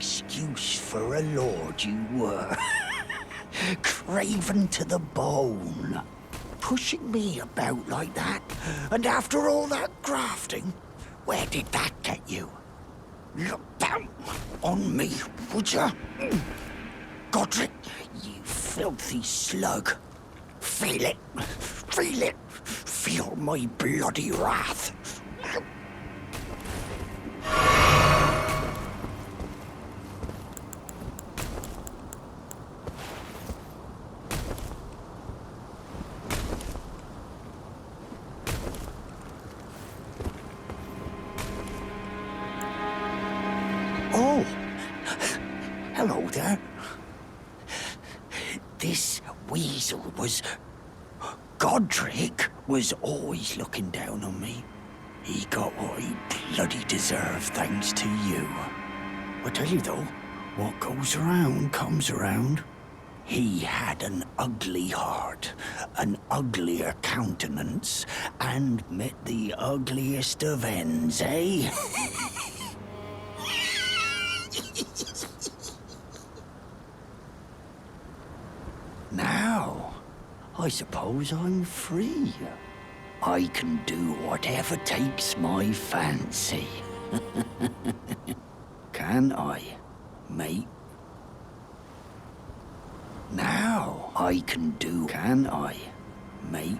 excuse for a lord you were. Craven to the bone. Pushing me about like that, and after all that grafting, where did that get you? Look down on me, would ya? Godric, you filthy slug. Feel it. Feel it. Feel my bloody wrath. Oh, hello there. This weasel was... Godric was always looking down on me. He got what he bloody deserved thanks to you. I tell you though, what goes around comes around. He had an ugly heart, an uglier countenance, and met the ugliest of ends, eh? Now, I suppose I'm free. I can do whatever takes my fancy. Can I, mate? Now I can do, can I, mate?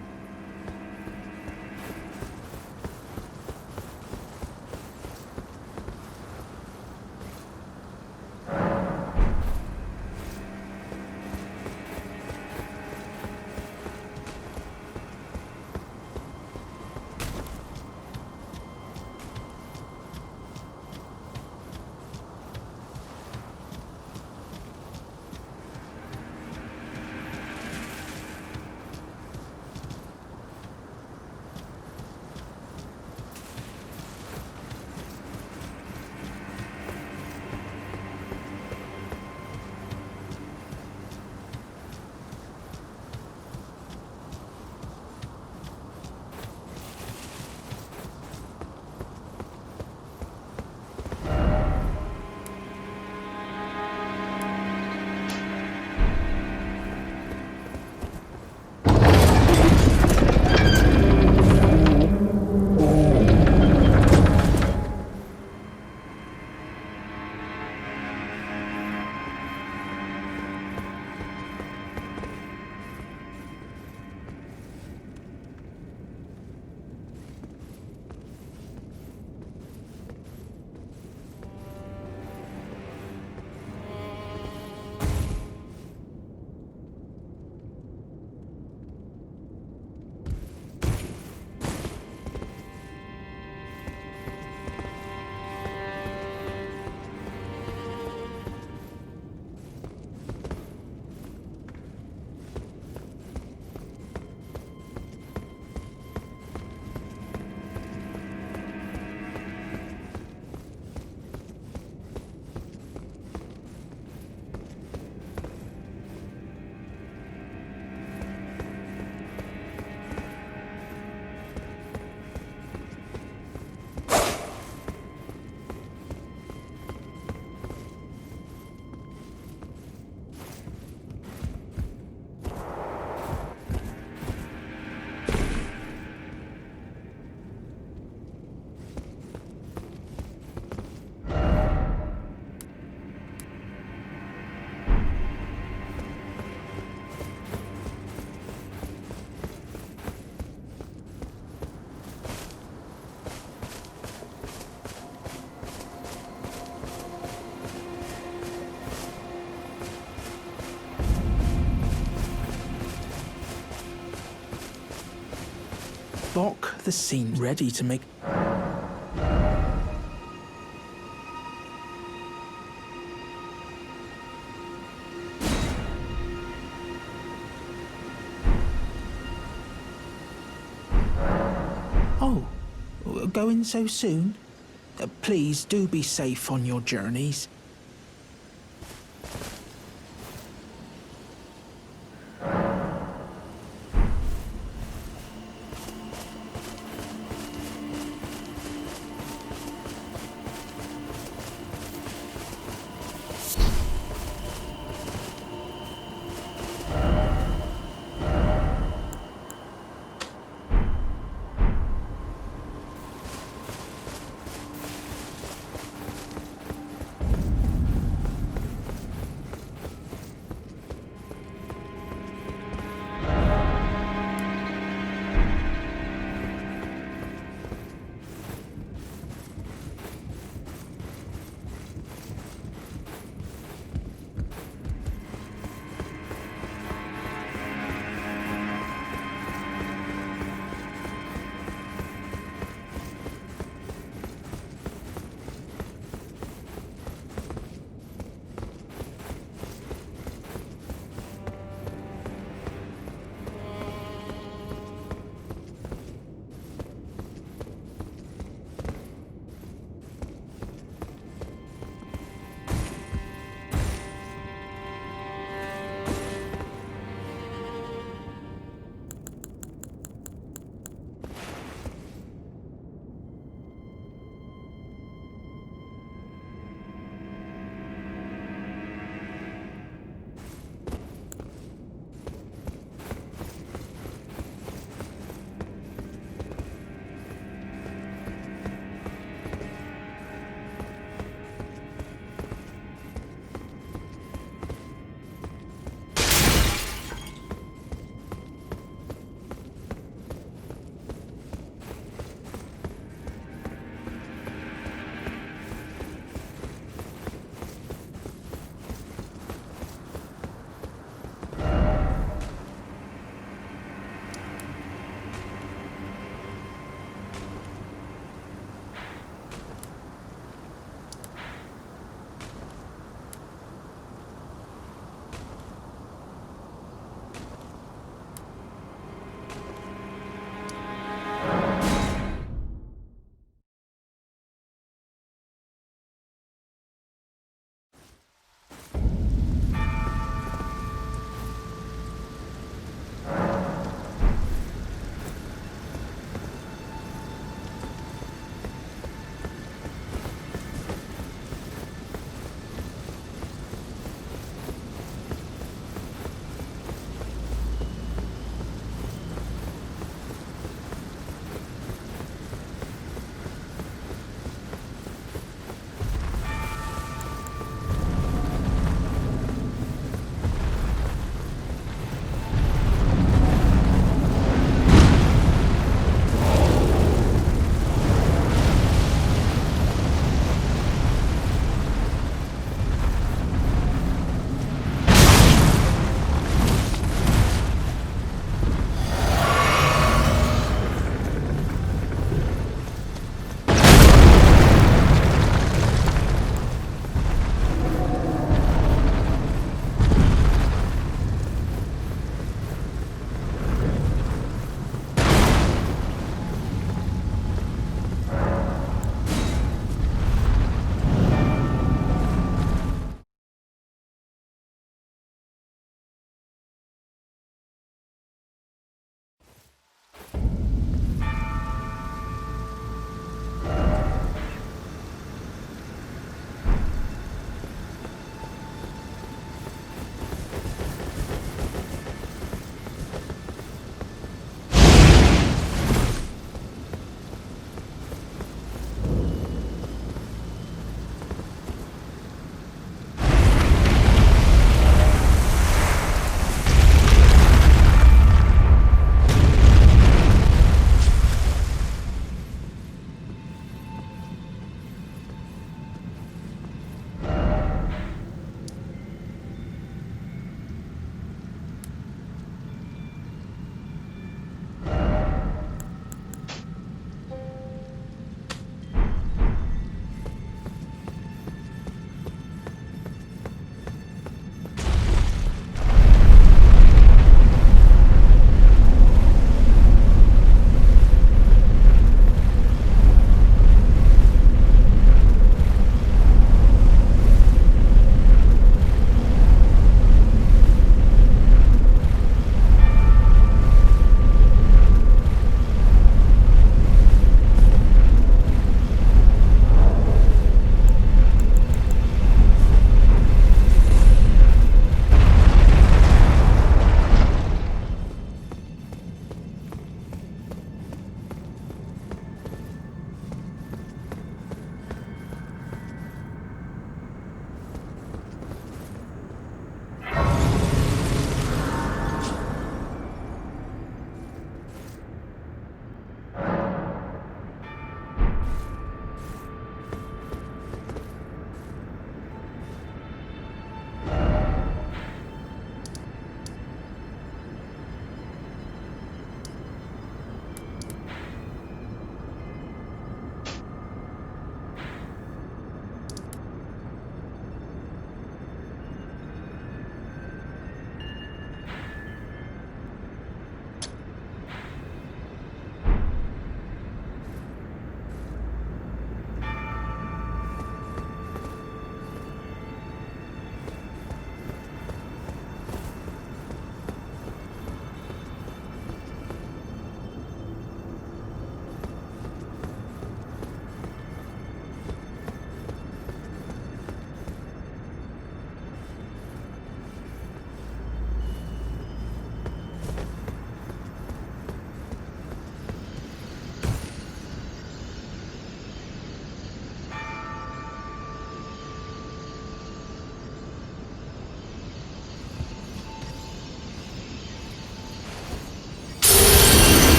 Block the scene ready to make... Oh, going so soon? Please do be safe on your journeys.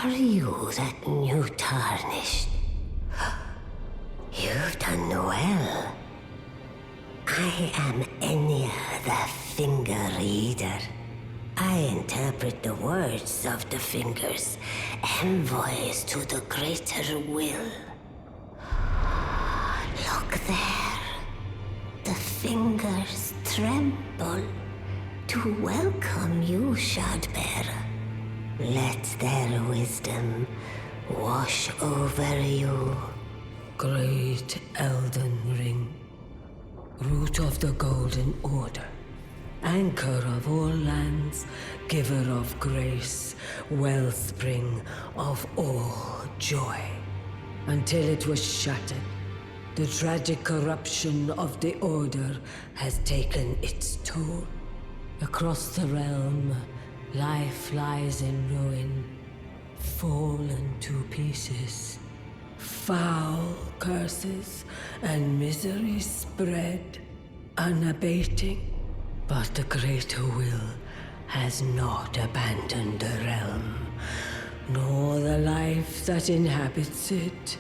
Are you that new tarnished? You've done well. I am Enya the Finger Reader. I interpret the words of the fingers, envoys to the greater will. Look there. The fingers tremble to welcome you, Shardbearer. Let their wisdom wash over you. Great Elden Ring, root of the Golden Order, anchor of all lands, giver of grace, wellspring of all joy. Until it was shattered, the tragic corruption of the Order has taken its toll. Across the realm, life lies in ruin, fallen to pieces. Foul curses and misery spread, unabating. But the greater will has not abandoned the realm, nor the life that inhabits it.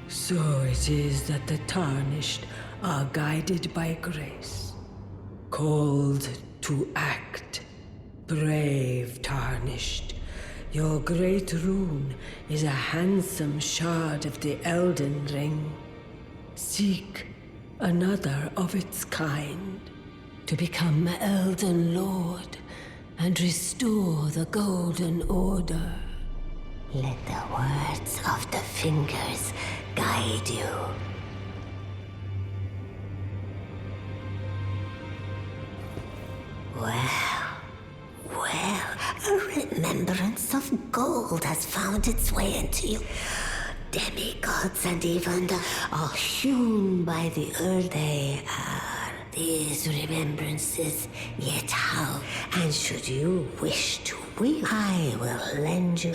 So it is that the tarnished are guided by grace, called to act. Brave tarnished, your great rune is a handsome shard of the Elden Ring. Seek another of its kind to become Elden Lord and restore the Golden Order. Let the words of the fingers guide you. Well, a remembrance of gold has found its way into you. Demigods and even are hewn by the earth. They are these remembrances, yet how? And should you wish to weep, I will lend you.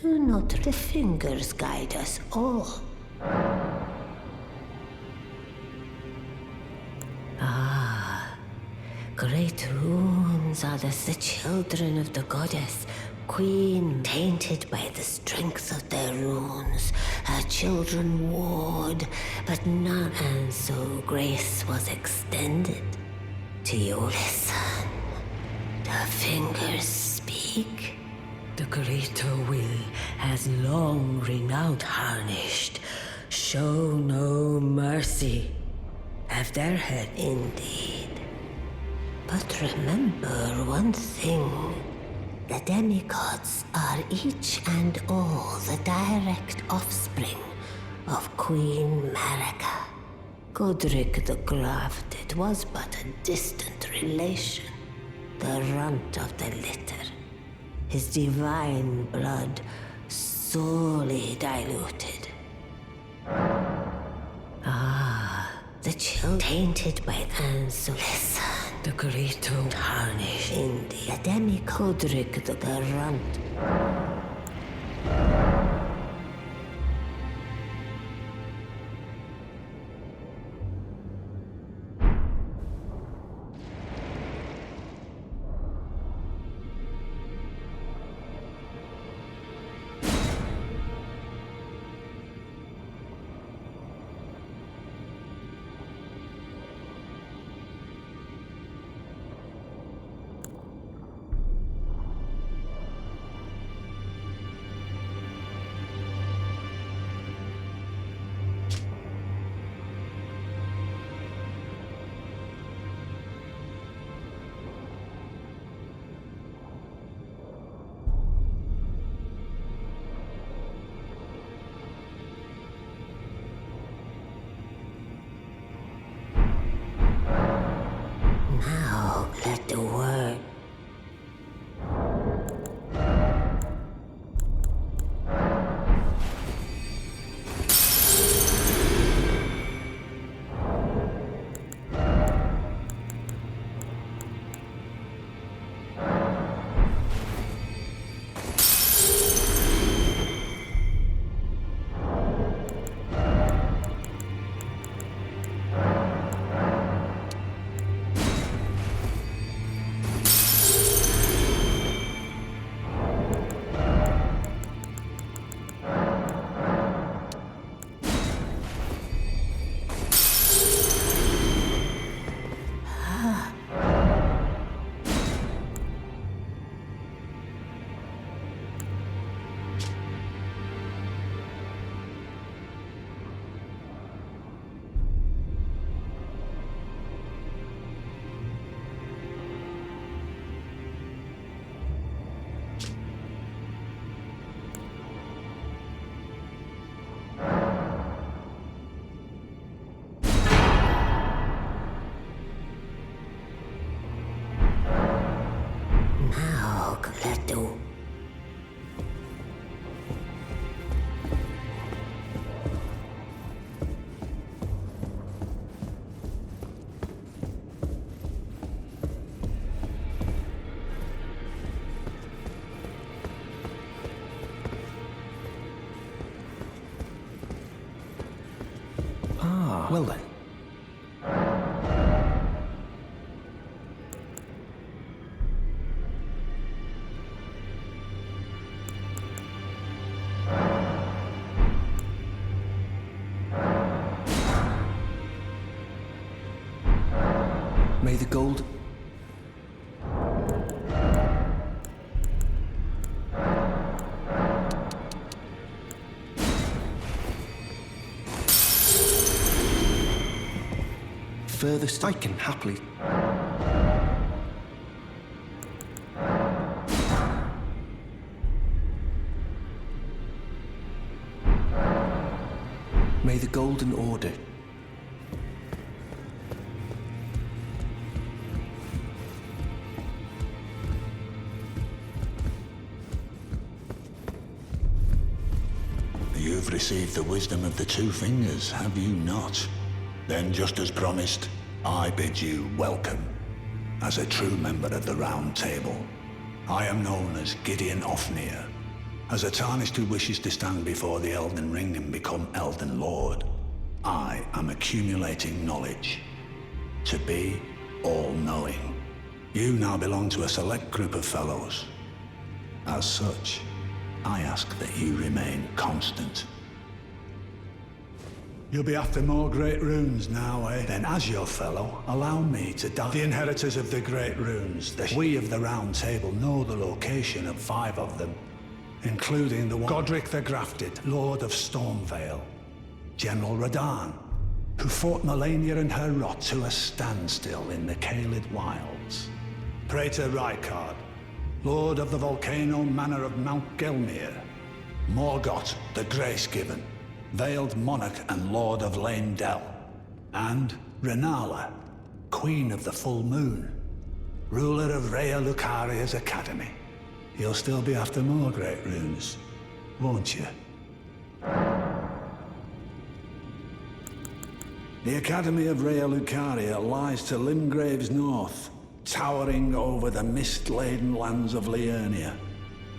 Do not the fingers guide us all? Great runes are the children of the goddess, queen, tainted by the strength of their runes. Her children warred, but none, and so grace was extended to you. Listen, the fingers speak. The greater will has long renounced tarnished. Show no mercy. Have their head indeed. But remember one thing. The demigods are each and all the direct offspring of Queen Marika. Godric the Grafted was but a distant relation, the runt of the litter. His divine blood sorely diluted. The chill tainted by and so listen. The greater tarnish in the demi-Godric the runt. Now let the word. Well then. May the gold... Furthest I can happily... May the Golden Order... You've received the wisdom of the Two Fingers, have you not? Then, just as promised, I bid you welcome. As a true member of the Round Table, I am known as Gideon Ofnir. As a Tarnished who wishes to stand before the Elden Ring and become Elden Lord, I am accumulating knowledge. To be all-knowing. You now belong to a select group of fellows. As such, I ask that you remain constant. You'll be after more great runes now, eh? Then as your fellow, allow me to die. The inheritors of the great runes, we of the Round Table know the location of 5 of them, including the one Godric the Grafted, Lord of Stormvale, General Radahn, who fought Melania and her rot to a standstill in the Caelid Wilds, Praetor Rykard, Lord of the Volcano Manor of Mount Gelmir, Morgoth the Grace-Given, Veiled Monarch and Lord of Leyndell, and Renala, Queen of the Full Moon, ruler of Rhea Lucaria's Academy. You'll still be after more great runes, won't you? The Academy of Rhea Lucaria lies to Limgrave's north, towering over the mist-laden lands of Liurnia.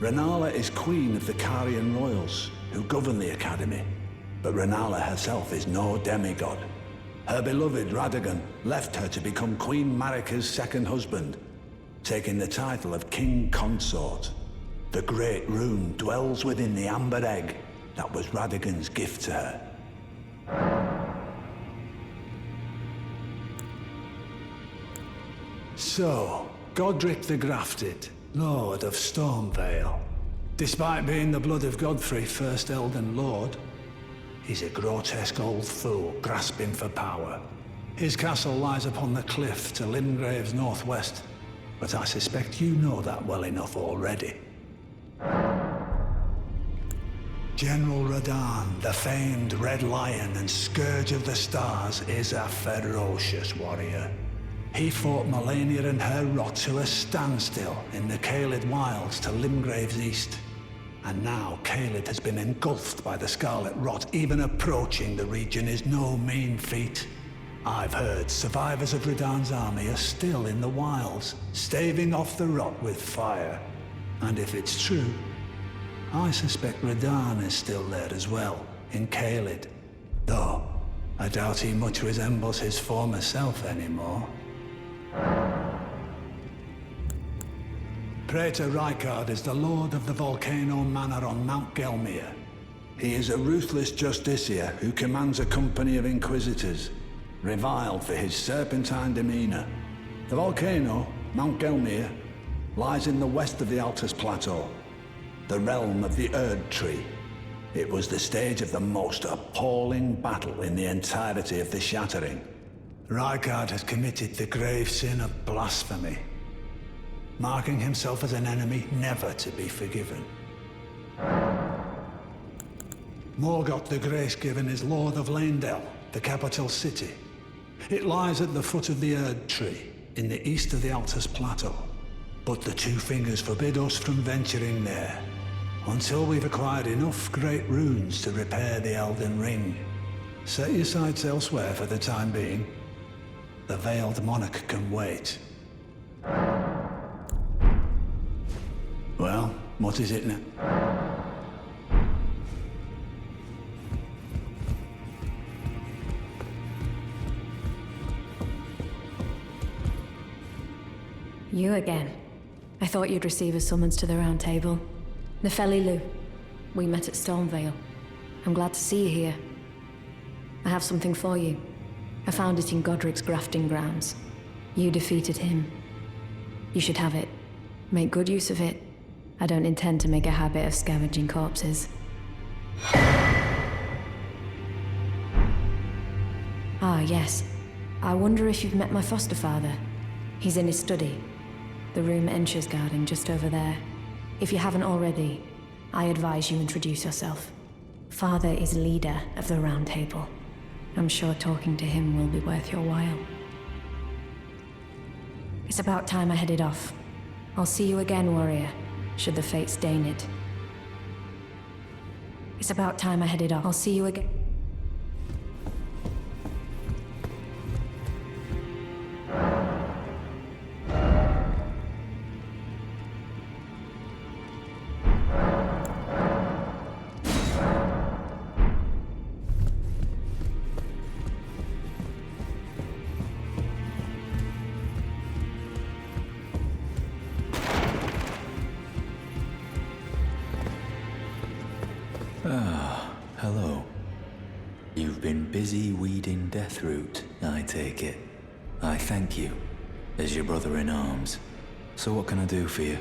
Renala is queen of the Carian royals, who govern the Academy. But Renala herself is no demigod. Her beloved Radagon left her to become Queen Marika's second husband, taking the title of King Consort. The Great Rune dwells within the Amber Egg that was Radagon's gift to her. So, Godric the Grafted, Lord of Stormvale. Despite being the blood of Godfrey, first Elden Lord, he's a grotesque old fool grasping for power. His castle lies upon the cliff to Limgrave's northwest, but I suspect you know that well enough already. General Radahn, the famed Red Lion and Scourge of the Stars, is a ferocious warrior. He fought Melania and her rot to a standstill in the Caelid Wilds to Limgrave's east. And now Caelid has been engulfed by the Scarlet Rot. Even approaching the region is no mean feat. I've heard survivors of Radahn's army are still in the wilds, staving off the rot with fire. And if it's true, I suspect Radahn is still there as well, in Caelid. Though, I doubt he much resembles his former self anymore. Praetor Rykard is the Lord of the Volcano Manor on Mount Gelmir. He is a ruthless justiciar who commands a company of inquisitors, reviled for his serpentine demeanor. The volcano, Mount Gelmir, lies in the west of the Altus Plateau, the realm of the Erd Tree. It was the stage of the most appalling battle in the entirety of the Shattering. Rykard has committed the grave sin of blasphemy, marking himself as an enemy never to be forgiven. Morgoth the Grace-Given is Lord of Leyndell, the capital city. It lies at the foot of the Erd Tree, in the east of the Altus Plateau. But the Two Fingers forbid us from venturing there, until we've acquired enough great runes to repair the Elden Ring. Set your sights elsewhere for the time being. The Veiled Monarch can wait. Well, what is it now? You again. I thought you'd receive a summons to the Round Table. Nefeli Lu. We met at Stormvale. I'm glad to see you here. I have something for you. I found it in Godric's grafting grounds. You defeated him. You should have it. Make good use of it. I don't intend to make a habit of scavenging corpses. Ah, yes. I wonder if you've met my foster father. He's in his study. The room Ensha's guarding just over there. If you haven't already, I advise you introduce yourself. Father is leader of the Round Table. I'm sure talking to him will be worth your while. It's about time I headed off. I'll see you again, warrior, should the fates deign it. It's about time I headed off. I'll see you again. Hello. You've been busy weeding Deathroot, I take it. I thank you, as your brother in arms. So what can I do for you?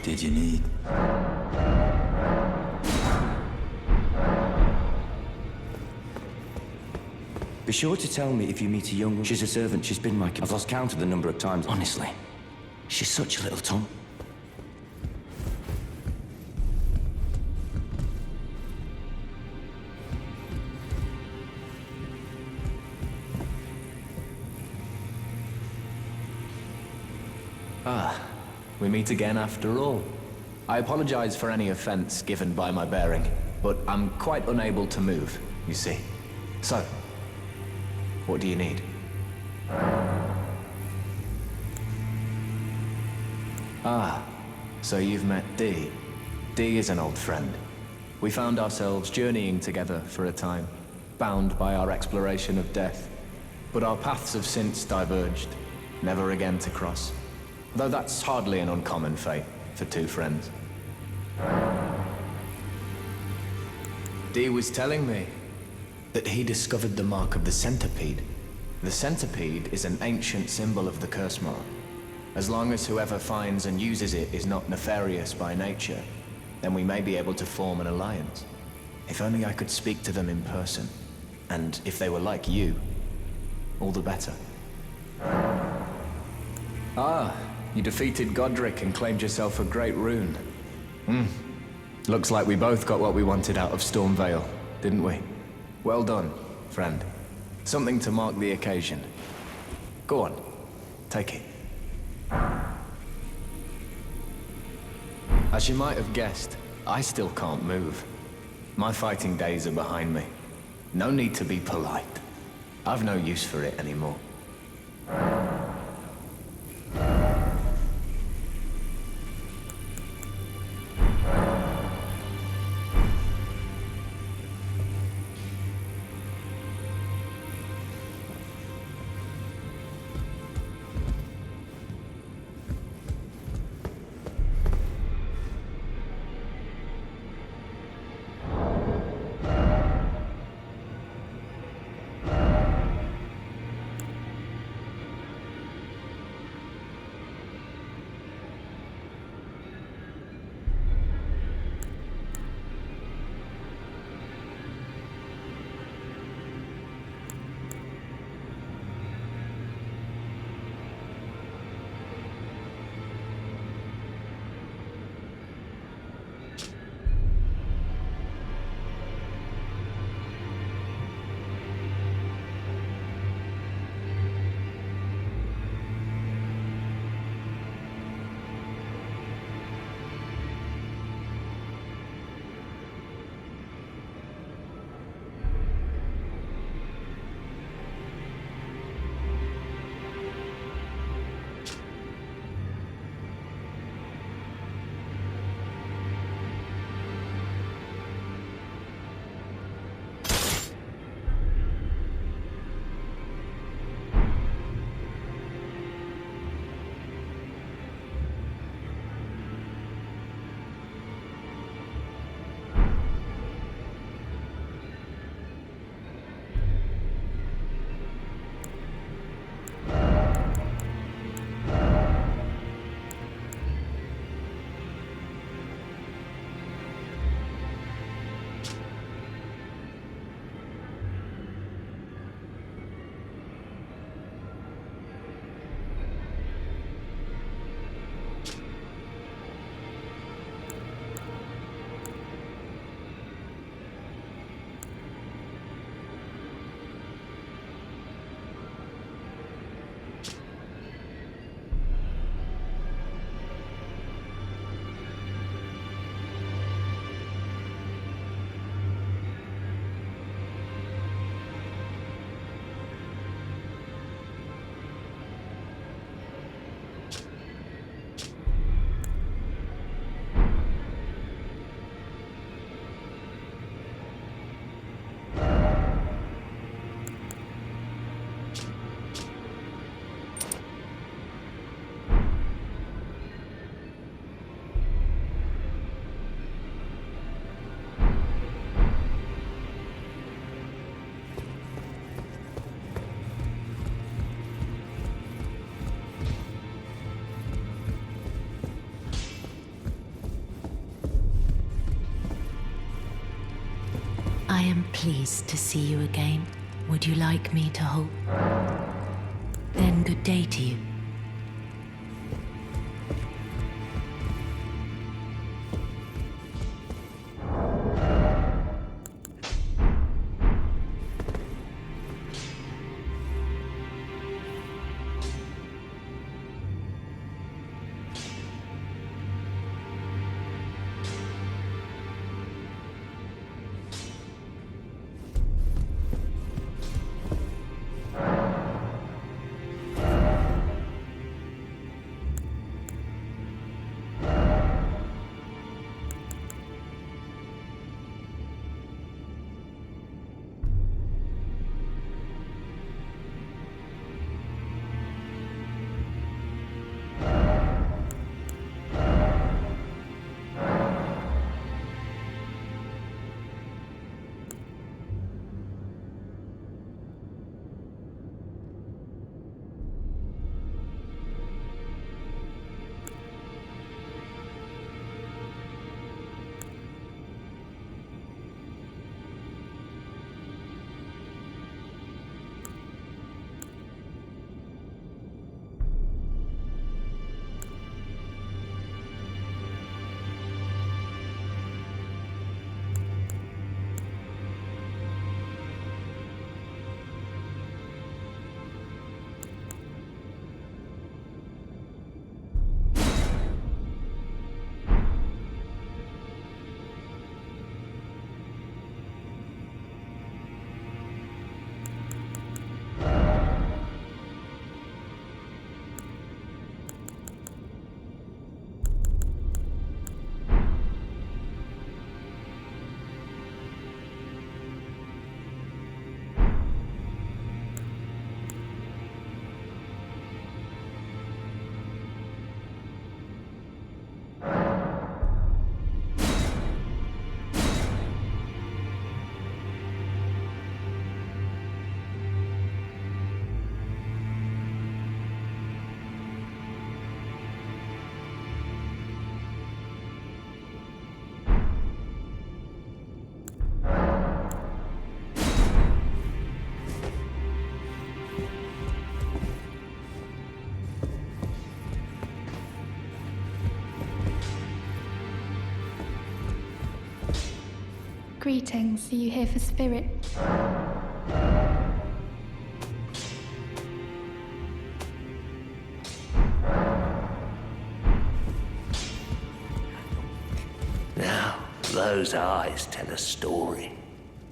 Did you need? Be sure to tell me if you meet a young... She's a servant, she's been my... I've lost count of the number of times. Honestly, she's such a little tongue. We meet again after all. I apologize for any offense given by my bearing, but I'm quite unable to move, you see. So, what do you need? Ah, so you've met Dee. Dee is an old friend. We found ourselves journeying together for a time, bound by our exploration of death. But our paths have since diverged, never again to cross. Though that's hardly an uncommon fate for two friends. Dee was telling me that he discovered the mark of the centipede. The centipede is an ancient symbol of the curse mark. As long as whoever finds and uses it is not nefarious by nature, then we may be able to form an alliance. If only I could speak to them in person. And if they were like you, all the better. Ah, you defeated Godric and claimed yourself a great rune. Looks like we both got what we wanted out of Stormvale, didn't we? Well done, friend. Something to mark the occasion. Go on, take it. As you might have guessed, I still can't move. My fighting days are behind me. No need to be polite. I've no use for it anymore. pleased to see you again. Would you like me to hope? Then good day to you. Greetings, are you here for Spirit? Now, those eyes tell a story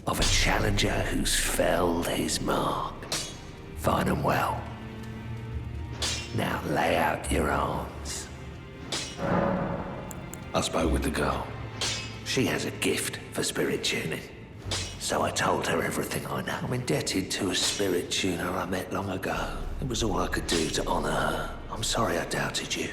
of a challenger who's felled his mark. Fine and well. Now lay out your arms. I spoke with the girl. She has a gift for spirit tuning. So I told her everything I know. I'm indebted to a spirit tuner I met long ago. It was all I could do to honor her. I'm sorry I doubted you.